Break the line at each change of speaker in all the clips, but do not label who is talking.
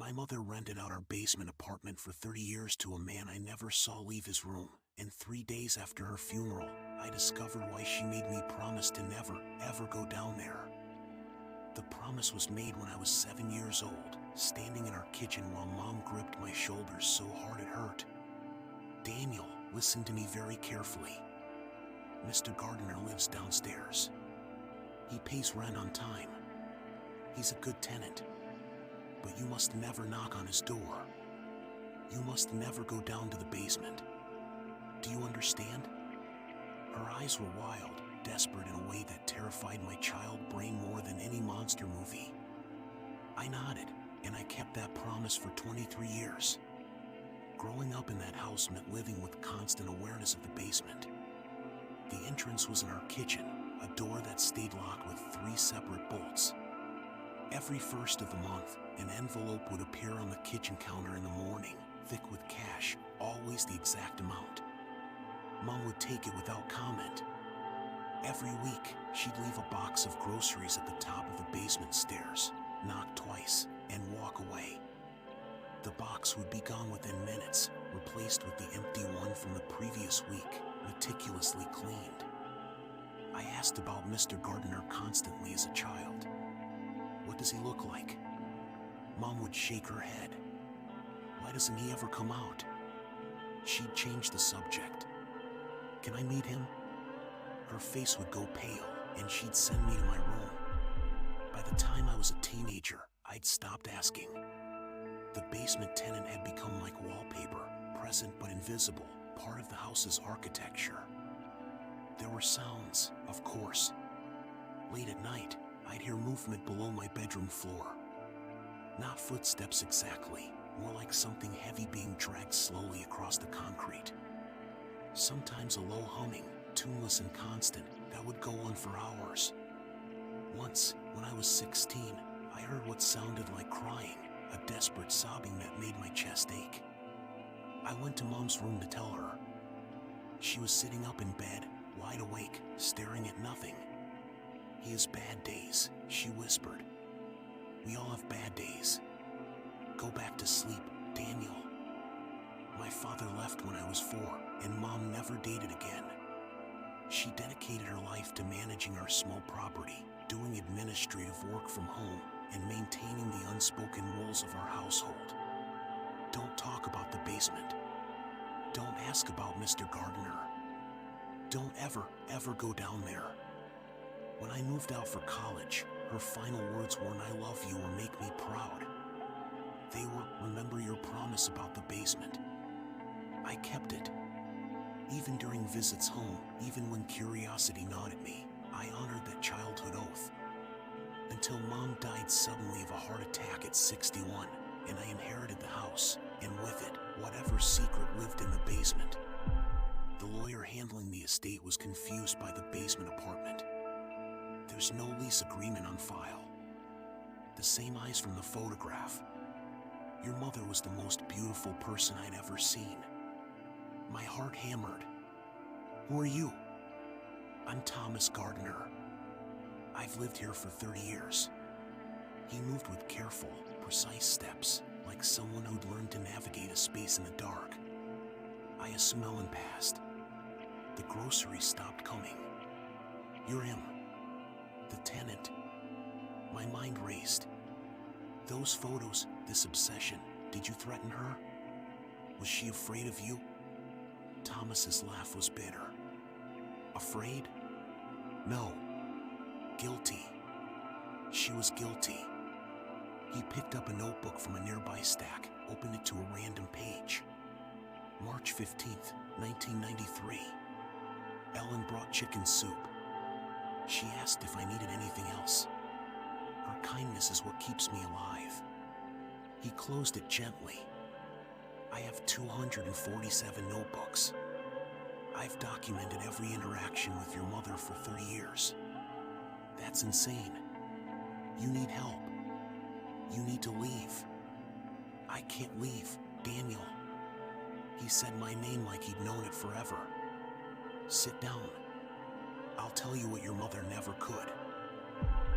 My mother rented out our basement apartment for 30 years to a man I never saw leave his room, and 3 days after her funeral, I discovered why she made me promise to never, ever go down there. The promise was made when I was 7 years old, standing in our kitchen while Mom gripped my shoulders so hard it hurt. Daniel, listen to me very carefully. Mr. Gardner lives downstairs. He pays rent on time. He's a good tenant. But you must never knock on his door. You must never go down to the basement. Do you understand? Her eyes were wild, desperate in a way that terrified my child brain more than any monster movie. I nodded, and I kept that promise for 23 years. Growing up in that house meant living with constant awareness of the basement. The entrance was in our kitchen, a door that stayed locked with 3 separate bolts. Every first of the month, an envelope would appear on the kitchen counter in the morning, thick with cash, always the exact amount. Mom would take it without comment. Every week, she'd leave a box of groceries at the top of the basement stairs, knock twice, and walk away. The box would be gone within minutes, replaced with the empty one from the previous week, meticulously cleaned. I asked about Mr. Gardner constantly as a child. What does he look like? Mom would shake her head. Why doesn't he ever come out? She'd change the subject. Can I meet him? Her face would go pale, and she'd send me to my room. By the time I was a teenager, I'd stopped asking. The basement tenant had become like wallpaper, present but invisible, part of the house's architecture. There were sounds, of course. Late at night, I'd hear movement below my bedroom floor. Not footsteps exactly, more like something heavy being dragged slowly across the concrete. Sometimes a low humming, tuneless and constant, that would go on for hours. Once, when I was 16, I heard what sounded like crying, a desperate sobbing that made my chest ache. I went to Mom's room to tell her. She was sitting up in bed, wide awake, staring at nothing. He has bad days, she whispered. We all have bad days. Go back to sleep, Daniel. My father left when I was 4, and Mom never dated again. She dedicated her life to managing our small property, doing administrative work from home, and maintaining the unspoken rules of our household. Don't talk about the basement. Don't ask about Mr. Gardner. Don't ever go down there. When I moved out for college, her final words weren't "I love you" or "make me proud." They were, "Remember your promise about the basement." I kept it. Even during visits home, even when curiosity gnawed at me, I honored that childhood oath. Until Mom died suddenly of a heart attack at 61, and I inherited the house, and with it, whatever secret lived in the basement. The lawyer handling the estate was confused by the basement apartment. There's no lease agreement on file. The same eyes from the photograph. Your mother was the most beautiful person I'd ever seen. My heart hammered. Who are you? I'm Thomas Gardner. I've lived here for 30 years. He moved with careful, precise steps, like someone who'd learned to navigate a space in the dark. I smell and passed. The groceries stopped coming. You're him. The tenant. My mind raced. Those photos, this obsession, did you threaten her? Was she afraid of you? Thomas's laugh was bitter. Afraid? No. Guilty. She was guilty. He picked up a notebook from a nearby stack, opened it to a random page. March 15th, 1993. Ellen brought chicken soup. She asked if I needed anything else. Her kindness is what keeps me alive. He closed it gently. I have 247 notebooks. I've documented every interaction with your mother for 30 years. That's insane. You need help. You need to leave. I can't leave, Daniel. He said my name like he'd known it forever. Sit down. I'll tell you what your mother never could.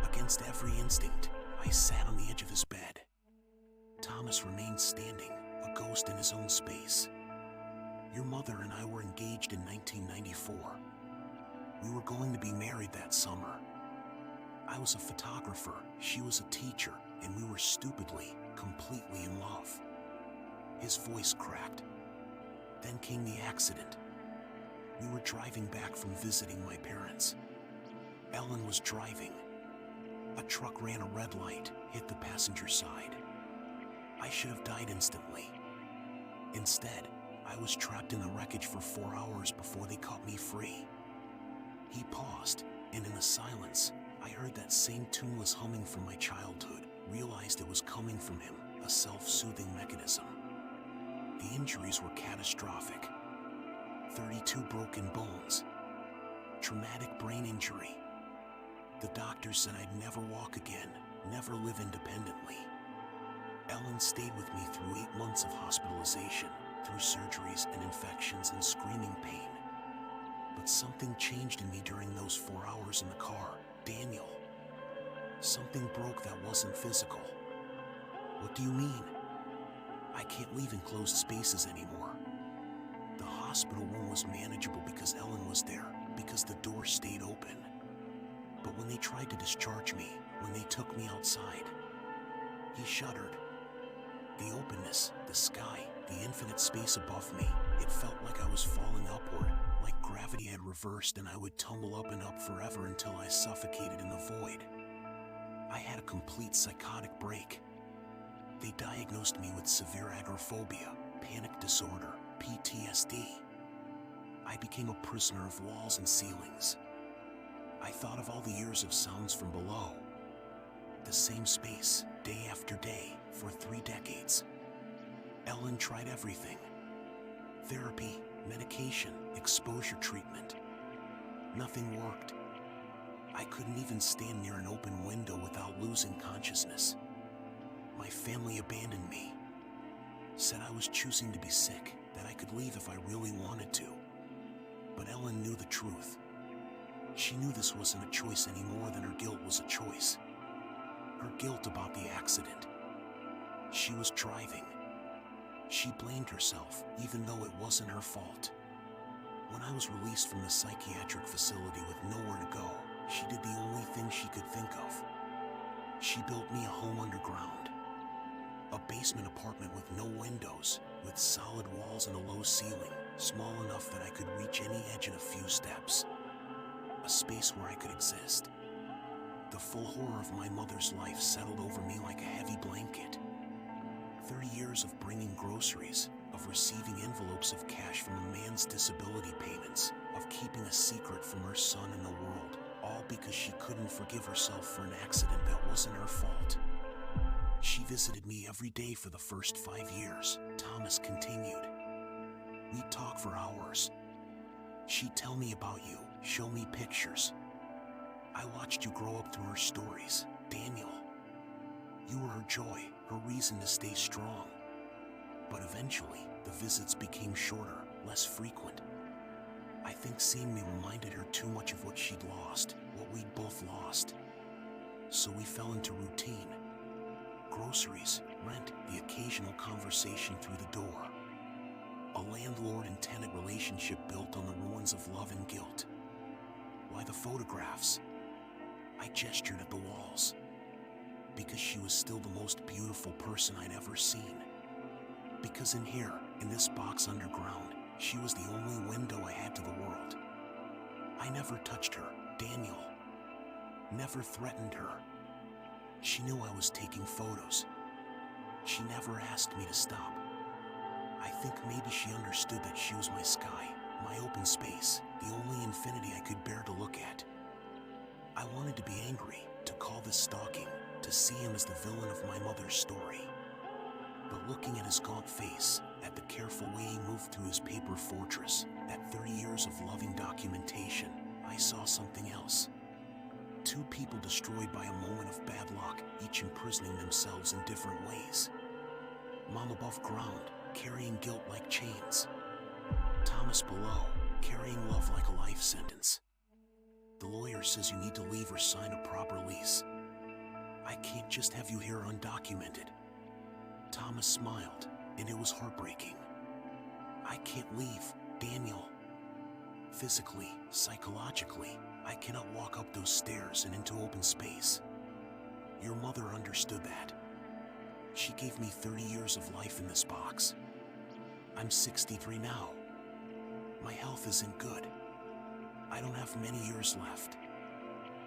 Against every instinct, I sat on the edge of his bed. Thomas remained standing, a ghost in his own space. Your mother and I were engaged in 1994. We were going to be married that summer. I was a photographer, she was a teacher, and we were stupidly, completely in love. His voice cracked. Then came the accident. We were driving back from visiting my parents. Ellen was driving. A truck ran a red light, hit the passenger side. I should have died instantly. Instead, I was trapped in the wreckage for 4 hours before they caught me free. He paused, and in the silence, I heard that same tuneless humming from my childhood, realized it was coming from him, a self-soothing mechanism. The injuries were catastrophic. 32 broken bones. Traumatic brain injury. The doctors said I'd never walk again, never live independently. Ellen stayed with me through 8 months of hospitalization, through surgeries and infections and screaming pain. But something changed in me during those 4 hours in the car, Daniel. Something broke that wasn't physical. What do you mean? I can't leave enclosed spaces anymore. The hospital room was manageable because Ellen was there, because the door stayed open. But when they tried to discharge me, when they took me outside, he shuddered. The openness, the sky, the infinite space above me, it felt like I was falling upward, like gravity had reversed and I would tumble up and up forever until I suffocated in the void. I had a complete psychotic break. They diagnosed me with severe agoraphobia, panic disorder, PTSD. I became a prisoner of walls and ceilings. I thought of all the years of sounds from below. The same space, day after day, for 3 decades. Ellen tried everything. Therapy, medication, exposure treatment. Nothing worked. I couldn't even stand near an open window without losing consciousness. My family abandoned me. Said I was choosing to be sick, that I could leave if I really wanted to. But Ellen knew the truth. She knew this wasn't a choice any more than her guilt was a choice. Her guilt about the accident. She was driving. She blamed herself, even though it wasn't her fault. When I was released from the psychiatric facility with nowhere to go, she did the only thing she could think of. She built me a home underground. A basement apartment with no windows, with solid walls and a low ceiling, small enough that I could reach any edge in a few steps. A space where I could exist. The full horror of my mother's life settled over me like a heavy blanket. 30 years of bringing groceries, of receiving envelopes of cash from a man's disability payments, of keeping a secret from her son and the world, all because she couldn't forgive herself for an accident that wasn't her fault. She visited me every day for the first 5 years, Thomas continued. We'd talk for hours. She'd tell me about you, show me pictures. I watched you grow up through her stories, Daniel. You were her joy, her reason to stay strong. But eventually, the visits became shorter, less frequent. I think seeing me reminded her too much of what she'd lost, what we'd both lost. So we fell into routine. Groceries, rent, the occasional conversation through the door. A landlord and tenant relationship built on the ruins of love and guilt. Why the photographs? I gestured at the walls. Because she was still the most beautiful person I'd ever seen. Because in here, in this box underground, she was the only window I had to the world. I never touched her, Daniel. Never threatened her. She knew I was taking photos. She never asked me to stop. I think maybe she understood that she was my sky, my open space, the only infinity I could bear to look at. I wanted to be angry, to call this stalking, to see him as the villain of my mother's story. But looking at his gaunt face, at the careful way he moved through his paper fortress, at 30 years of loving documentation, I saw something else. 2 people destroyed by a moment of bad luck, each imprisoning themselves in different ways. Mom above ground, carrying guilt like chains. Thomas below, carrying love like a life sentence. The lawyer says you need to leave or sign a proper lease. I can't just have you here undocumented. Thomas smiled, and it was heartbreaking. I can't leave, Daniel. Physically, psychologically, I cannot walk up those stairs and into open space. Your mother understood that. She gave me 30 years of life in this box. I'm 63 now. My health isn't good. I don't have many years left.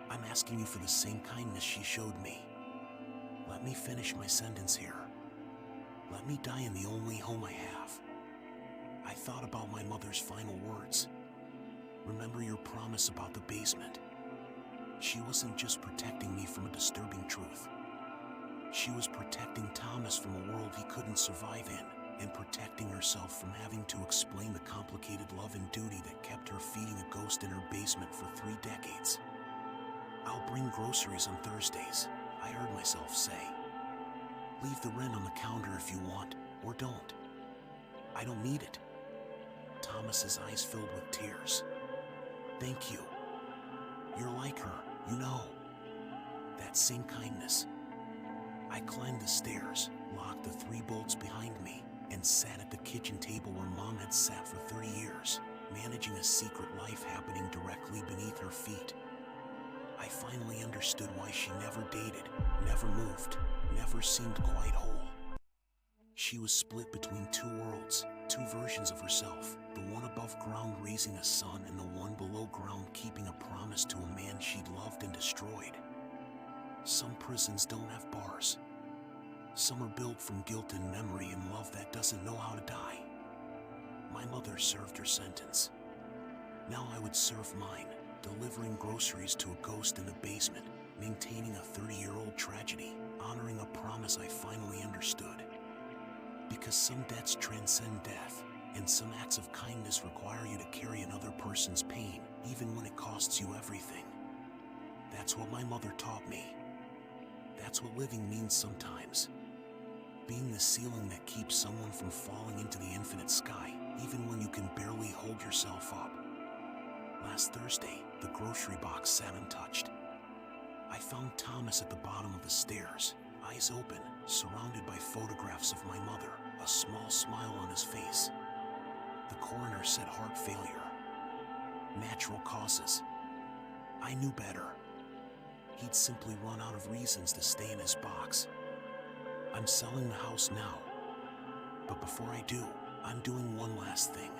I'm asking you for the same kindness she showed me. Let me finish my sentence here. Let me die in the only home I have. I thought about my mother's final words. Remember your promise about the basement. She wasn't just protecting me from a disturbing truth. She was protecting Thomas from a world he couldn't survive in, and protecting herself from having to explain the complicated love and duty that kept her feeding a ghost in her basement for 3 decades. I'll bring groceries on Thursdays, I heard myself say. Leave the rent on the counter if you want, or don't. I don't need it. Thomas's eyes filled with tears. Thank you. You're like her, you know. That same kindness. I climbed the stairs, locked the 3 bolts behind me, and sat at the kitchen table where Mom had sat for 30 years, managing a secret life happening directly beneath her feet. I finally understood why she never dated, never moved, never seemed quite whole. She was split between 2 worlds, 2 versions of herself, the one above ground raising a son and the one below ground keeping a promise to a man she'd loved and destroyed. Some prisons don't have bars. Some are built from guilt and memory and love that doesn't know how to die. My mother served her sentence. Now I would serve mine, delivering groceries to a ghost in the basement, maintaining a 30-year-old tragedy, honoring a promise I finally understood. Because some debts transcend death, and some acts of kindness require you to carry another person's pain, even when it costs you everything. That's what my mother taught me. That's what living means sometimes. Being the ceiling that keeps someone from falling into the infinite sky, even when you can barely hold yourself up. Last Thursday, the grocery box sat untouched. I found Thomas at the bottom of the stairs, eyes open, surrounded by photographs of my mother, a small smile on his face. The coroner said heart failure. Natural causes. I knew better. He'd simply run out of reasons to stay in his box. I'm selling the house now. But before I do, I'm doing one last thing.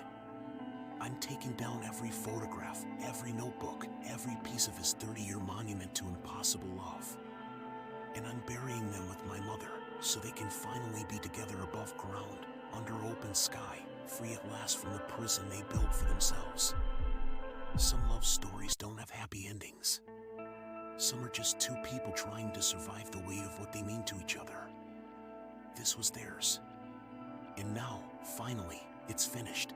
I'm taking down every photograph, every notebook, every piece of his 30-year monument to impossible love. And I'm burying them with my mother, so they can finally be together above ground, under open sky, free at last from the prison they built for themselves. Some love stories don't have happy endings. Some are just 2 people trying to survive the weight of what they mean to each other. This was theirs. And now, finally, it's finished.